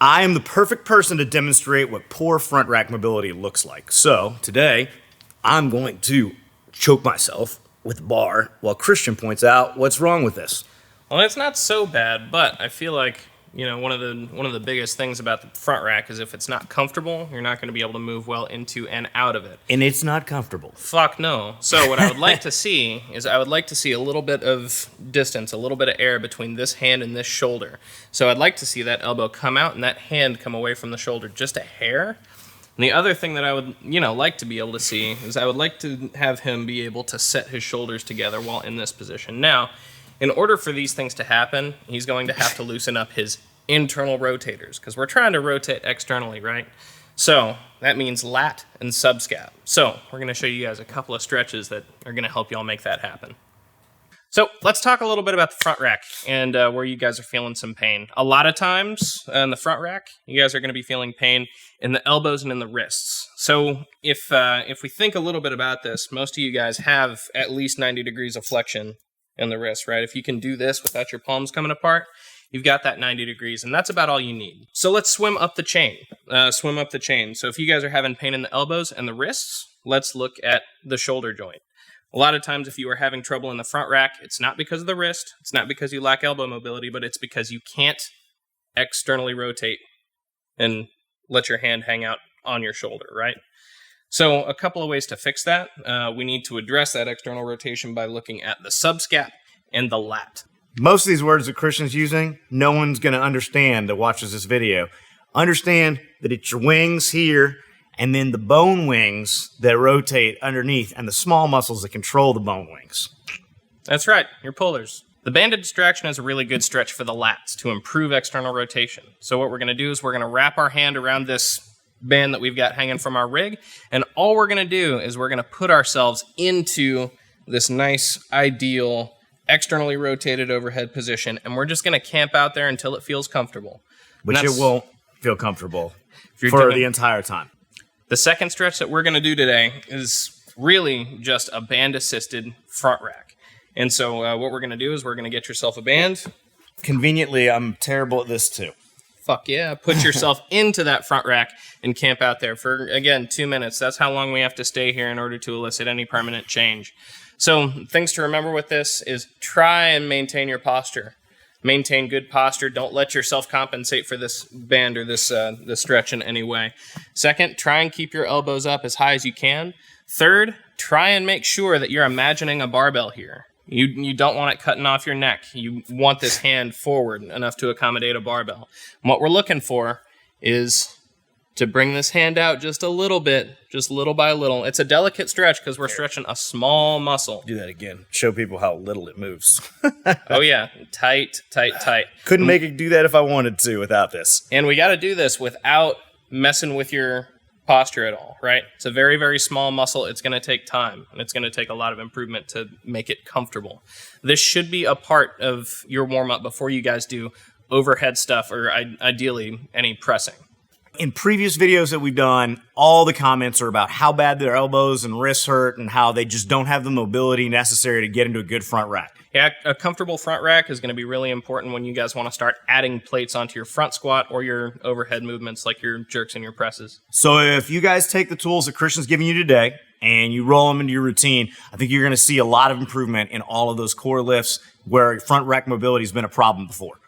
I am the perfect person to demonstrate what poor front rack mobility looks like. So today, I'm going to choke myself with a bar while Christian points out what's wrong with this. Well, it's not so bad, but I feel like, one of the biggest things about the front rack is if it's not comfortable, you're not going to be able to move well into and out of it. And it's not comfortable. Fuck no. So what I would like to see is a little bit of distance, a little bit of air between this hand and this shoulder. So I'd like to see that elbow come out and that hand come away from the shoulder just a hair. And the other thing that I would, like to be able to see is I would like to have him be able to set his shoulders together while in this position. Now, in order for these things to happen, he's going to have to loosen up his internal rotators because we're trying to rotate externally, right? So that means lat and subscap. So we're going to show you guys a couple of stretches that are going to help y'all make that happen. So let's talk a little bit about the front rack and where you guys are feeling some pain. A lot of times in the front rack, you guys are going to be feeling pain in the elbows and in the wrists. So if we think a little bit about this, most of you guys have at least 90 degrees of flexion in the wrist, right? If you can do this without your palms coming apart, you've got that 90 degrees, and that's about all you need. So let's swim up the chain. So if you guys are having pain in the elbows and the wrists, let's look at the shoulder joint. A lot of times if you are having trouble in the front rack, it's not because of the wrist, it's not because you lack elbow mobility, but it's because you can't externally rotate and let your hand hang out on your shoulder, right? So a couple of ways to fix that. We need to address that external rotation by looking at the subscap and the lat. Most of these words that Christian's using, no one's going to understand that watches this video. Understand that it's your wings here, and then the bone wings that rotate underneath, and the small muscles that control the bone wings. That's right, your pullers. The banded distraction is a really good stretch for the lats to improve external rotation. So what we're going to do is we're going to wrap our hand around this band that we've got hanging from our rig, and all we're going to do is we're going to put ourselves into this nice, ideal, externally rotated overhead position, and we're just going to camp out there until it feels comfortable. Which it won't feel comfortable for the entire time. The second stretch that we're going to do today is really just a band-assisted front rack. And so what we're going to do is we're going to get yourself a band. Conveniently, I'm terrible at this too. Fuck yeah. Put yourself into that front rack and camp out there for, again, 2 minutes. That's how long we have to stay here in order to elicit any permanent change. So things to remember with this is try and maintain your posture. Maintain good posture. Don't let yourself compensate for this band or this stretch in any way. Second, try and keep your elbows up as high as you can. Third, try and make sure that you're imagining a barbell here. You don't want it cutting off your neck. You want this hand forward enough to accommodate a barbell. And what we're looking for is to bring this hand out just a little bit, just little by little. It's a delicate stretch because we're stretching a small muscle. Do that again. Show people how little it moves. Oh, yeah. Tight, tight, tight. Couldn't make it do that if I wanted to without this. And we got to do this without messing with your posture at all, right? It's a very, very small muscle. It's going to take time, and it's going to take a lot of improvement to make it comfortable. This should be a part of your warm-up before you guys do overhead stuff or ideally any pressing. In previous videos that we've done, all the comments are about how bad their elbows and wrists hurt and how they just don't have the mobility necessary to get into a good front rack. Yeah, a comfortable front rack is going to be really important when you guys want to start adding plates onto your front squat or your overhead movements like your jerks and your presses. So if you guys take the tools that Christian's giving you today and you roll them into your routine, I think you're going to see a lot of improvement in all of those core lifts where front rack mobility has been a problem before.